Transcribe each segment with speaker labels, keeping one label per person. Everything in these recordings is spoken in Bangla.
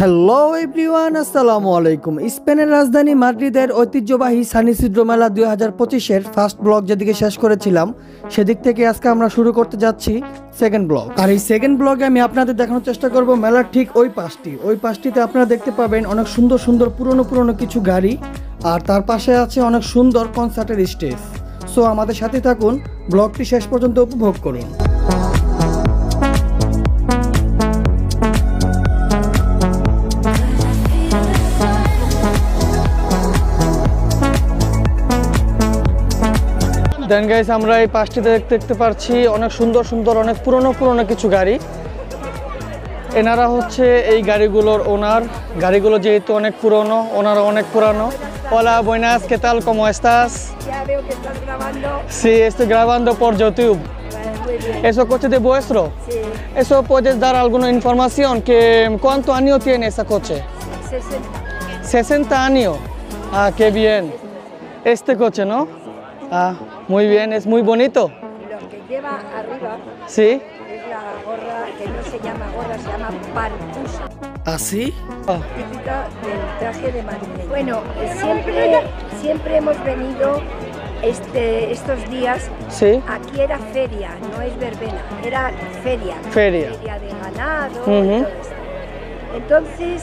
Speaker 1: হ্যালো এভরিওয়ান, আসসালামু আলাইকুম। স্পেনের রাজধানী মাদ্রিদের ঐতিহ্যবাহী সান ইসিদ্রো মেলা 2025-এর ফার্স্ট ব্লগ যেদিকে শেষ করেছিলাম, সেদিক থেকে আজকে আমরা শুরু করতে যাচ্ছি সেকেন্ড ব্লগ। আর এই সেকেন্ড ব্লগে আমি আপনাদের দেখানোর চেষ্টা করব মেলার ঠিক ওই পাশটিতে আপনারা দেখতে পাবেন অনেক সুন্দর সুন্দর পুরনো কিছু গাড়ি, আর তার পাশে আছে অনেক সুন্দর কনসার্টের স্টেজ। সো আমাদের সাথে থাকুন, ব্লগটি শেষ পর্যন্ত উপভোগ করুন। দেন গাইস, আমরা এই পাশটিতে দেখতে পাচ্ছি অনেক সুন্দর সুন্দর অনেক পুরনো কিছু গাড়ি। এনারা হচ্ছে এই গাড়িগুলোর ওনার। গাড়িগুলো যেহেতু অনেক পুরনো, ওনারা অনেক পুরানো। Hola, buenas, ¿qué tal? ¿Cómo estás?
Speaker 2: Ya veo que estás grabando.
Speaker 1: Sí, estoy grabando por YouTube.
Speaker 2: Muy bien.
Speaker 1: ¿Eso coche de vuestro?
Speaker 2: Sí.
Speaker 1: ¿Eso puedes dar alguna información? ¿Cuánto año tiene ese coche?
Speaker 2: 60.
Speaker 1: 60 años. Ah, qué bien. Este coche, ¿no? Ah, muy bien, es muy bonito.
Speaker 2: Lo que lleva arriba
Speaker 1: Sí.
Speaker 2: es la gorra, que no se llama gorra, se llama partusa,
Speaker 1: ¿Así? Ah.
Speaker 2: típica del traje de madrileño. Bueno, siempre hemos venido estos días.
Speaker 1: Sí.
Speaker 2: Aquí era feria, no es verbena, era feria.
Speaker 1: Feria.
Speaker 2: Feria de ganado y
Speaker 1: Ujú.
Speaker 2: todo esto. Entonces,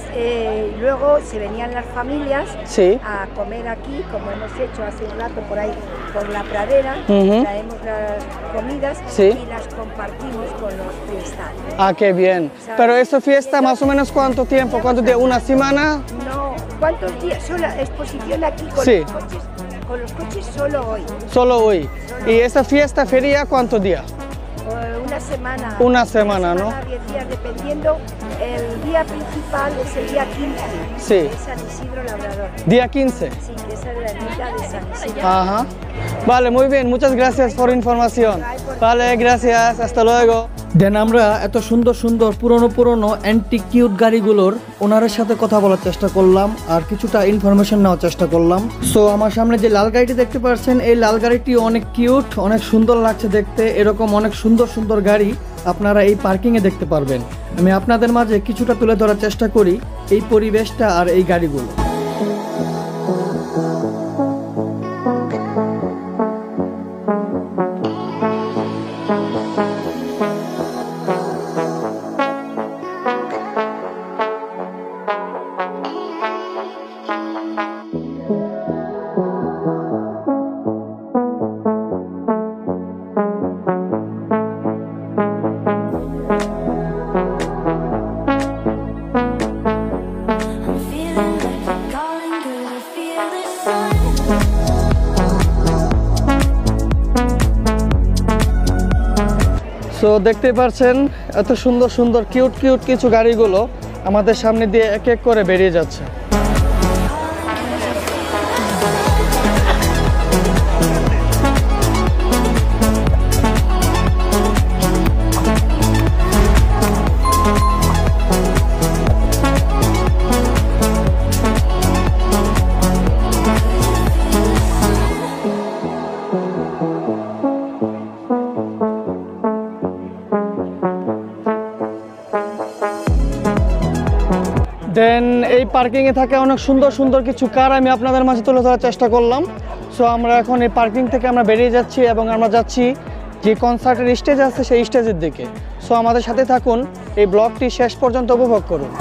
Speaker 2: luego se venían las familias
Speaker 1: Sí.
Speaker 2: a comer aquí, como hemos hecho hace un rato por ahí, por la pradera,
Speaker 1: Ujú.
Speaker 2: traemos las comidas
Speaker 1: Sí.
Speaker 2: y las compartimos con los fiestales.
Speaker 1: Ah, qué bien. Pero esa fiesta más o menos ¿cuánto tiempo? ¿Cuánto de una semana?
Speaker 2: No, ¿cuántos días? Solo la exposición aquí
Speaker 1: Sí.
Speaker 2: con los coches solo hoy.
Speaker 1: Solo hoy. ¿Y esa fiesta feria cuántos días?
Speaker 2: Una semana.
Speaker 1: Una semana, ¿no?
Speaker 2: 10 días, dependiendo. El día principal es el día 15,
Speaker 1: Sí.
Speaker 2: que es San Isidro Labrador.
Speaker 1: Día 15.
Speaker 2: Sí, que esa es la ermita de San Isidro.
Speaker 1: Ajá. Vale, muy bien. Muchas gracias por información. Vale, gracias. Hasta luego. দেন আমরা এত সুন্দর সুন্দর পুরনো অ্যান্টিক কিউট গাড়িগুলোর ওনারের সাথে কথা বলার চেষ্টা করলাম আর কিছুটা ইনফরমেশন নেওয়ার চেষ্টা করলাম। সো আমার সামনে যে লাল গাড়িটি দেখতে পাচ্ছেন, এই লাল গাড়িটি অনেক কিউট, অনেক সুন্দর লাগছে দেখতে। এরকম অনেক সুন্দর সুন্দর গাড়ি আপনারা এই পার্কিংয়ে দেখতে পারবেন। আমি আপনাদের মাঝে কিছুটা তুলে ধরার চেষ্টা করি এই পরিবেশটা আর এই গাড়িগুলো। সো দেখতে পাচ্ছেন এত সুন্দর সুন্দর কিউট কিছু গাড়িগুলো আমাদের সামনে দিয়ে এক এক করে বেরিয়ে যাচ্ছে। দেন এই পার্কিংয়ে থাকে অনেক সুন্দর সুন্দর কিছু কার আমি আপনাদের মাঝে তুলে ধরার চেষ্টা করলাম। সো আমরা এখন এই পার্কিং থেকে আমরা বেরিয়ে যাচ্ছি এবং আমরা যাচ্ছি যে কনসার্টের স্টেজ আছে সেই স্টেজের দিকে। সো আমাদের সাথে থাকুন, এই ব্লগটি শেষ পর্যন্ত উপভোগ করুন।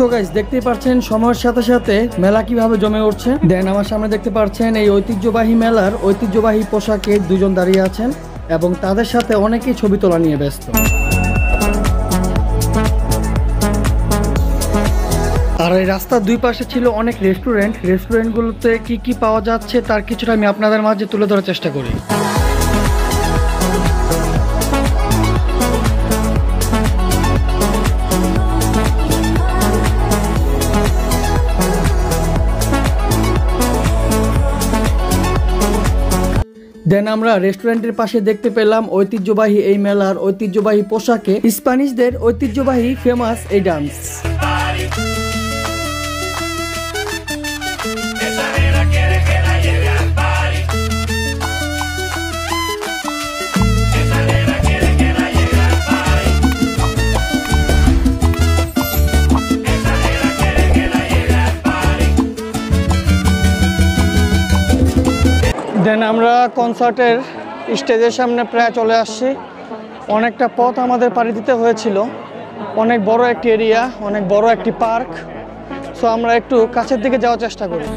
Speaker 1: সো গাইস, দেখতেই পাচ্ছেন সময়ের সাথে সাথে মেলা কিভাবে জমে উঠছে। দেন আমার সামনে দেখতে পাচ্ছেন এই ঐতিহ্যবাহী মেলার ঐতিহ্যবাহী পোশাকে দুজন দাঁড়িয়ে আছেন এবং তাদের সাথে অনেকেই ছবি তোলা নিয়ে ব্যস্ত। আর এই রাস্তার দুই পাশে ছিল অনেক রেস্টুরেন্টগুলোতে কি পাওয়া যাচ্ছে তার কিছুটা আমি আপনাদের মাঝে তুলে ধরার চেষ্টা করি। দেন আমরা রেস্টুরেন্টের পাশে দেখতে পেলাম ঐতিহ্যবাহী এই মেলার ঐতিহ্যবাহী পোশাকে স্প্যানিশদের ঐতিহ্যবাহী ফেমাস এই ডান্স। দেন আমরা কনসার্টের স্টেজের সামনে প্রায় চলে আসছি। অনেকটা পথ আমাদের পাড়ি দিতে হয়েছিল, অনেক বড় একটি এরিয়া, অনেক বড় একটি পার্ক। সো আমরা একটু কাছের দিকে যাওয়ার চেষ্টা করি।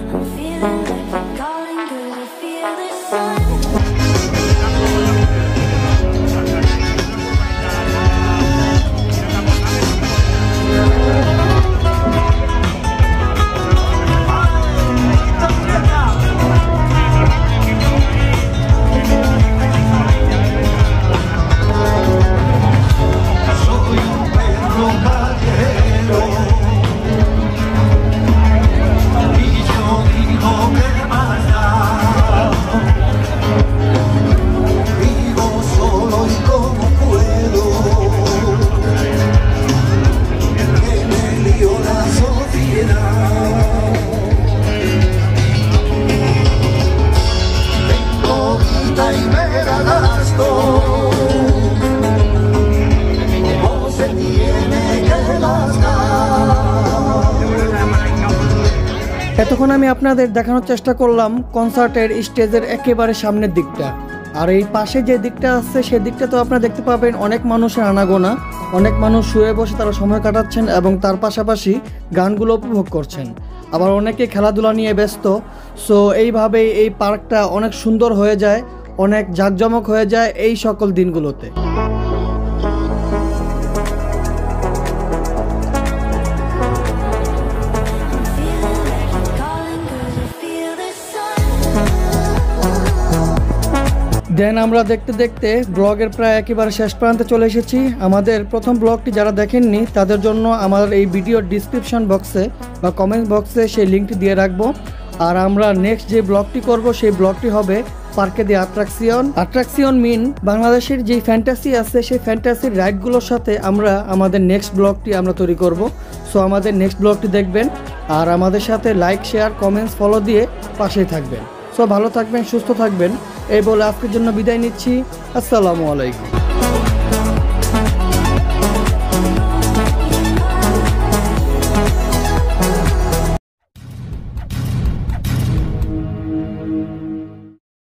Speaker 1: এতক্ষণ আমি আপনাদের দেখানোর চেষ্টা করলাম কনসার্টের স্টেজের একেবারে সামনের দিকটা। আর এই পাশে যে দিকটা আছে সেই দিকটা তো আপনারা দেখতে পাবেন অনেক মানুষের আনাগোনা, অনেক মানুষ শুয়ে বসে তারা সময় কাটাচ্ছেন এবং তার পাশাপাশি গানগুলো উপভোগ করছেন। আবার অনেকে খেলাধুলা নিয়ে ব্যস্ত। সো এইভাবেই এই পার্কটা অনেক সুন্দর হয়ে যায়, অনেক জাঁকজমক হয়ে যায় এই সকল দিনগুলোতে। দেন আমরা দেখতে দেখতে ব্লগের প্রায় একেবারে শেষ প্রান্তে চলে এসেছি। আমাদের প্রথম ব্লগটি যারা দেখেননি তাদের জন্য আমার এই ভিডিওর ডিসক্রিপশন বক্সে বা কমেন্ট বক্সে সেই লিঙ্কটি দিয়ে রাখবো। আর আমরা নেক্সট যে ব্লগটি করব সেই ব্লগটি হবে পার্কে দি অ্যাট্রাকশন মিন বাংলাদেশের যে ফ্যান্টাসি আছে সেই ফ্যান্টাসির রাইডগুলোর সাথে আমরা আমাদের নেক্সট ব্লগটি আমরা তৈরি করব। সো আমাদের নেক্সট ব্লগটি দেখবেন আর আমাদের সাথে লাইক, শেয়ার, কমেন্টস, ফলো দিয়ে পাশেই থাকবেন। সো ভালো থাকবেন, সুস্থ থাকবেন এই বলে আজকের জন্য বিদায় নিচ্ছি। আসসালামু আলাইকুম।